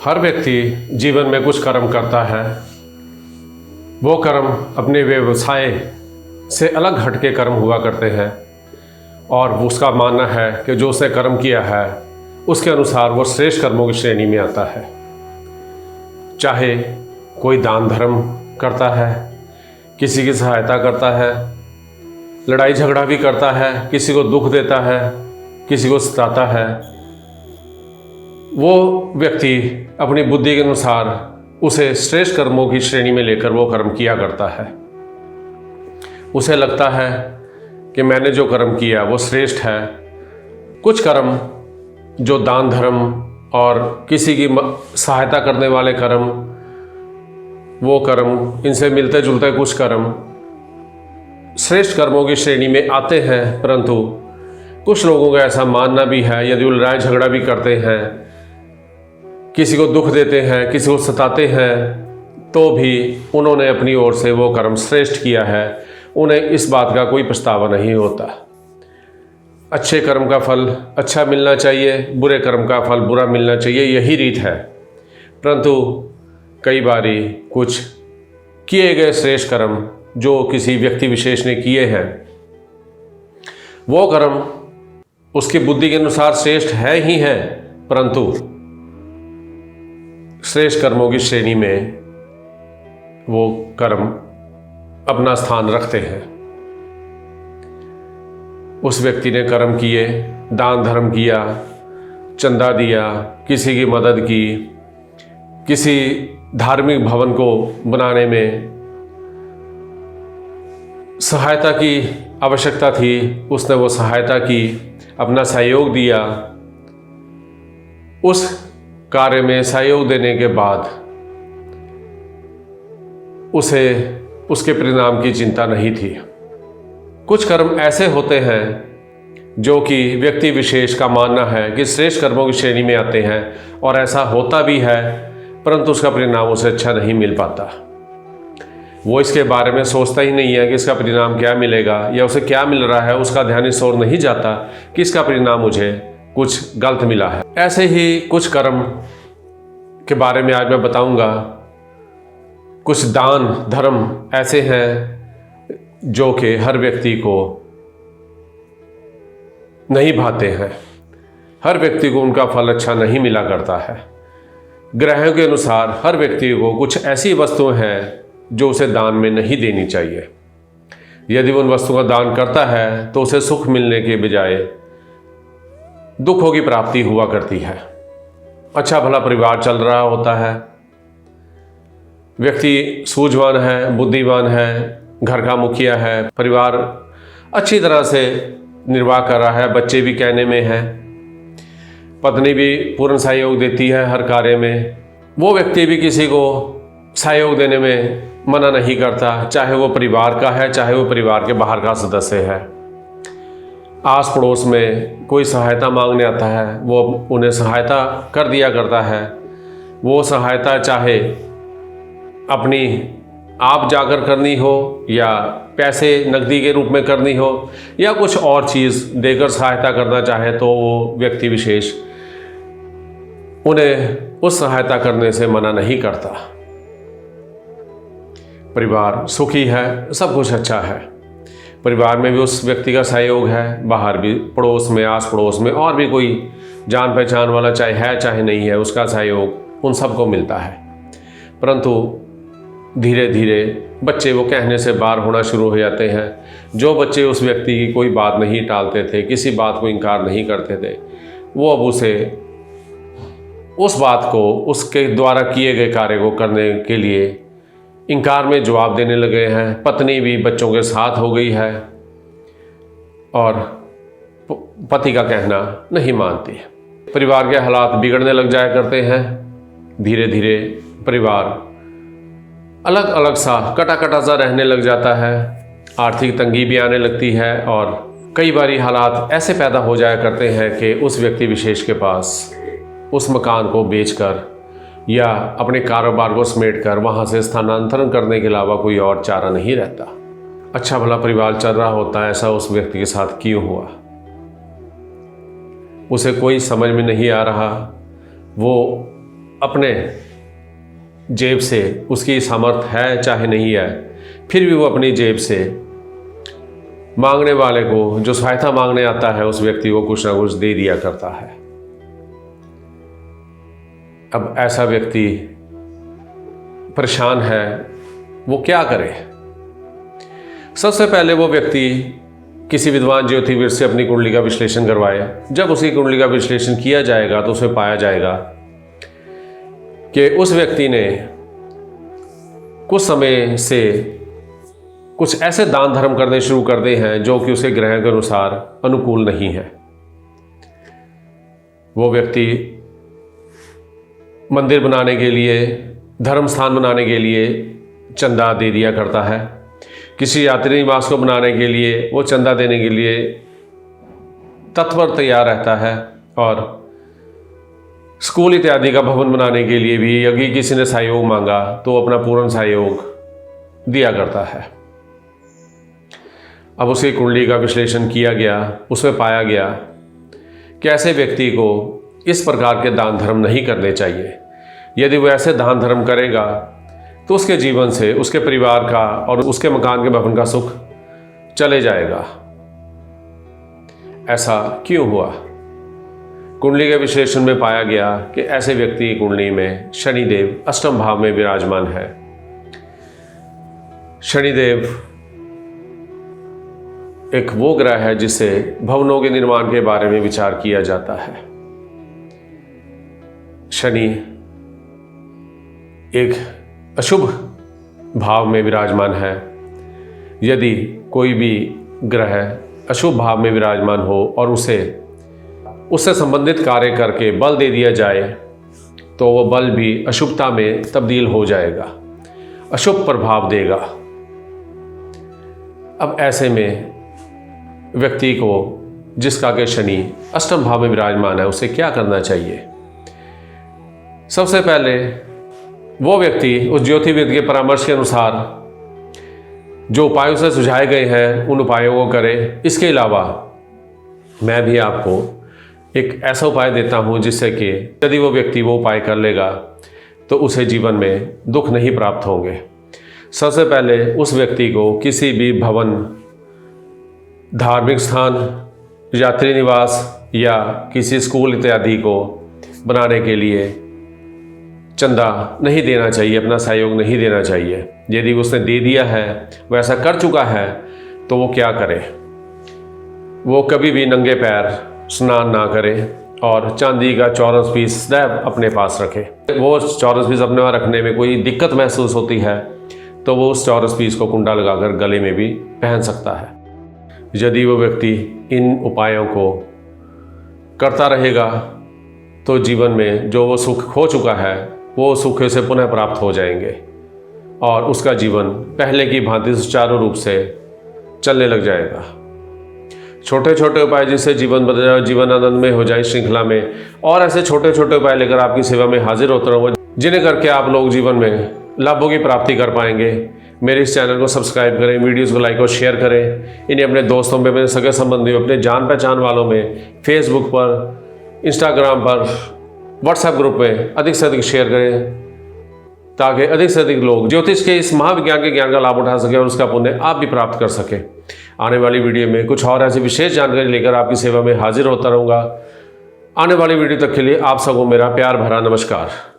हर व्यक्ति जीवन में कुछ कर्म करता है। वो कर्म अपने व्यवसाय से अलग हटके कर्म हुआ करते हैं और उसका मानना है कि जो उसने कर्म किया है उसके अनुसार वो श्रेष्ठ कर्मों की श्रेणी में आता है। चाहे कोई दान धर्म करता है, किसी की सहायता करता है, लड़ाई झगड़ा भी करता है, किसी को दुख देता है, किसी को सताता है, वो व्यक्ति अपनी बुद्धि के अनुसार उसे श्रेष्ठ कर्मों की श्रेणी में लेकर वो कर्म किया करता है। उसे लगता है कि मैंने जो कर्म किया वो श्रेष्ठ है। कुछ कर्म जो दान धर्म और किसी की सहायता करने वाले कर्म, वो कर्म, इनसे मिलते जुलते कुछ कर्म श्रेष्ठ कर्मों की श्रेणी में आते हैं। परंतु कुछ लोगों का ऐसा मानना भी है, यदि वो लड़ाई झगड़ा भी करते हैं, किसी को दुख देते हैं, किसी को सताते हैं, तो भी उन्होंने अपनी ओर से वो कर्म श्रेष्ठ किया है। उन्हें इस बात का कोई पछतावा नहीं होता। अच्छे कर्म का फल अच्छा मिलना चाहिए, बुरे कर्म का फल बुरा मिलना चाहिए, यही रीत है। परंतु कई बारी कुछ किए गए श्रेष्ठ कर्म जो किसी व्यक्ति विशेष ने किए हैं, वो कर्म उसकी बुद्धि के अनुसार श्रेष्ठ है ही है, परंतु श्रेष्ठ कर्मों की श्रेणी में वो कर्म अपना स्थान रखते हैं। उस व्यक्ति ने कर्म किए, दान धर्म किया, चंदा दिया, किसी की मदद की, किसी धार्मिक भवन को बनाने में सहायता की आवश्यकता थी, उसने वो सहायता की, अपना सहयोग दिया। उस कार्य में सहयोग देने के बाद उसे उसके परिणाम की चिंता नहीं थी। कुछ कर्म ऐसे होते हैं जो कि व्यक्ति विशेष का मानना है कि श्रेष्ठ कर्मों की श्रेणी में आते हैं, और ऐसा होता भी है, परंतु उसका परिणाम उसे अच्छा नहीं मिल पाता। वो इसके बारे में सोचता ही नहीं है कि इसका परिणाम क्या मिलेगा या उसे क्या मिल रहा है। उसका ध्यान इस ओर नहीं जाता कि इसका परिणाम मुझे कुछ गलत मिला है। ऐसे ही कुछ कर्म के बारे में आज मैं बताऊंगा। कुछ दान धर्म ऐसे हैं जो कि हर व्यक्ति को नहीं भाते हैं। हर व्यक्ति को उनका फल अच्छा नहीं मिला करता है। ग्रहों के अनुसार हर व्यक्ति को कुछ ऐसी वस्तुएं हैं जो उसे दान में नहीं देनी चाहिए। यदि वो उन वस्तुओं का दान करता है तो उसे सुख मिलने के बजाय दुखों की प्राप्ति हुआ करती है। अच्छा भला परिवार चल रहा होता है, व्यक्ति सूझवान है, बुद्धिमान है, घर का मुखिया है, परिवार अच्छी तरह से निर्वाह कर रहा है, बच्चे भी कहने में हैं, पत्नी भी पूर्ण सहयोग देती है हर कार्य में। वो व्यक्ति भी किसी को सहयोग देने में मना नहीं करता, चाहे वो परिवार का है, चाहे वो परिवार के बाहर का सदस्य है। आस पड़ोस में कोई सहायता मांगने आता है, वो उन्हें सहायता कर दिया करता है। वो सहायता चाहे अपनी आप जाकर करनी हो या पैसे नकदी के रूप में करनी हो या कुछ और चीज़ देकर सहायता करना चाहे, तो वो व्यक्ति विशेष उन्हें उस सहायता करने से मना नहीं करता। परिवार सुखी है, सब कुछ अच्छा है, परिवार में भी उस व्यक्ति का सहयोग है, बाहर भी पड़ोस में, आस पड़ोस में और भी कोई जान पहचान वाला चाहे है चाहे नहीं है, उसका सहयोग उन सबको मिलता है। परंतु धीरे धीरे बच्चे वो कहने से बाहर होना शुरू हो जाते हैं। जो बच्चे उस व्यक्ति की कोई बात नहीं टालते थे, किसी बात को इनकार नहीं करते थे, वो अब उसे उस बात को, उसके द्वारा किए गए कार्य को करने के लिए इनकार में जवाब देने लगे हैं। पत्नी भी बच्चों के साथ हो गई है और पति का कहना नहीं मानती है। परिवार के हालात बिगड़ने लग जाया करते हैं। धीरे धीरे परिवार अलग अलग सा कटा कटा सा रहने लग जाता है। आर्थिक तंगी भी आने लगती है और कई बारी हालात ऐसे पैदा हो जाया करते हैं कि उस व्यक्ति विशेष के पास उस मकान को बेचकर या अपने कारोबार को समेटकर वहाँ से स्थानांतरण करने के अलावा कोई और चारा नहीं रहता। अच्छा भला परिवार चल रहा होता है, ऐसा उस व्यक्ति के साथ क्यों हुआ? उसे कोई समझ में नहीं आ रहा। वो अपने जेब से, उसकी सामर्थ्य है चाहे नहीं है, फिर भी वो अपनी जेब से मांगने वाले को, जो सहायता मांगने आता है, उस व्यक्ति को कुछ ना कुछ दे दिया करता है। अब ऐसा व्यक्ति परेशान है, वो क्या करे? सबसे पहले वो व्यक्ति किसी विद्वान ज्योतिषविद से अपनी कुंडली का विश्लेषण करवाए। जब उसकी कुंडली का विश्लेषण किया जाएगा तो उसमें पाया जाएगा कि उस व्यक्ति ने कुछ समय से कुछ ऐसे दान धर्म करने शुरू कर दिए हैं जो कि उसके ग्रह के अनुसार अनुकूल नहीं है। वो व्यक्ति मंदिर बनाने के लिए, धर्म स्थान बनाने के लिए चंदा दे दिया करता है। किसी यात्री निवास को बनाने के लिए वो चंदा देने के लिए तत्पर तैयार रहता है, और स्कूल इत्यादि का भवन बनाने के लिए भी यदि किसी ने सहयोग मांगा तो अपना पूर्ण सहयोग दिया करता है। अब उसकी कुंडली का विश्लेषण किया गया, उसमें पाया गया कि ऐसे व्यक्ति को इस प्रकार के दान धर्म नहीं करने चाहिए। यदि वो ऐसे दान धर्म करेगा तो उसके जीवन से, उसके परिवार का और उसके मकान के भवन का सुख चले जाएगा। ऐसा क्यों हुआ? कुंडली के विश्लेषण में पाया गया कि ऐसे व्यक्ति की कुंडली में शनिदेव अष्टम भाव में विराजमान है। शनिदेव एक वो ग्रह है जिससे भवनों के निर्माण के बारे में विचार किया जाता है। शनि एक अशुभ भाव में विराजमान है। यदि कोई भी ग्रह अशुभ भाव में विराजमान हो और उससे संबंधित कार्य करके बल दे दिया जाए तो वह बल भी अशुभता में तब्दील हो जाएगा, अशुभ प्रभाव देगा। अब ऐसे में व्यक्ति को, जिसका कि शनि अष्टम भाव में विराजमान है, उसे क्या करना चाहिए? सबसे पहले वो व्यक्ति उस ज्योतिषविद के परामर्श के अनुसार जो उपायों से सुझाए गए हैं उन उपायों को करे। इसके अलावा मैं भी आपको एक ऐसा उपाय देता हूं जिससे कि यदि वो व्यक्ति वो उपाय कर लेगा तो उसे जीवन में दुख नहीं प्राप्त होंगे। सबसे पहले उस व्यक्ति को किसी भी भवन, धार्मिक स्थान, यात्री निवास या किसी स्कूल इत्यादि को बनाने के लिए चंदा नहीं देना चाहिए, अपना सहयोग नहीं देना चाहिए। यदि उसने दे दिया है, वो ऐसा कर चुका है, तो वो क्या करे? वो कभी भी नंगे पैर स्नान ना करे और चांदी का चौरस पीस सदैव अपने पास रखे। वो चौरस पीस अपने वहाँ रखने में कोई दिक्कत महसूस होती है तो वो उस चौरस पीस को कुंडा लगाकर गले में भी पहन सकता है। यदि वो व्यक्ति इन उपायों को करता रहेगा तो जीवन में जो वो सुख खो चुका है वो सुख से पुनः प्राप्त हो जाएंगे और उसका जीवन पहले की भांति सुचारू रूप से चलने लग जाएगा। छोटे छोटे उपाय जिससे जीवन बदल जाए, जीवन आनंदमय हो जाए श्रृंखला में, और ऐसे छोटे छोटे उपाय लेकर आपकी सेवा में हाजिर होता रहूँगा, जिन्हें करके आप लोग जीवन में लाभों की प्राप्ति कर पाएंगे। मेरे इस चैनल को सब्सक्राइब करें, वीडियोस को लाइक और शेयर करें। इन्हें अपने दोस्तों में, अपने सगे संबंधियों, अपने जान पहचान वालों में, फेसबुक पर, इंस्टाग्राम पर, व्हाट्सएप ग्रुप में अधिक से अधिक शेयर करें ताकि अधिक से अधिक लोग ज्योतिष के इस महाविज्ञान के ज्ञान का लाभ उठा सकें और उसका पुण्य आप भी प्राप्त कर सकें। आने वाली वीडियो में कुछ और ऐसी विशेष जानकारी लेकर आपकी सेवा में हाजिर होता रहूँगा। आने वाली वीडियो तक के लिए आप सबको मेरा प्यार भरा नमस्कार।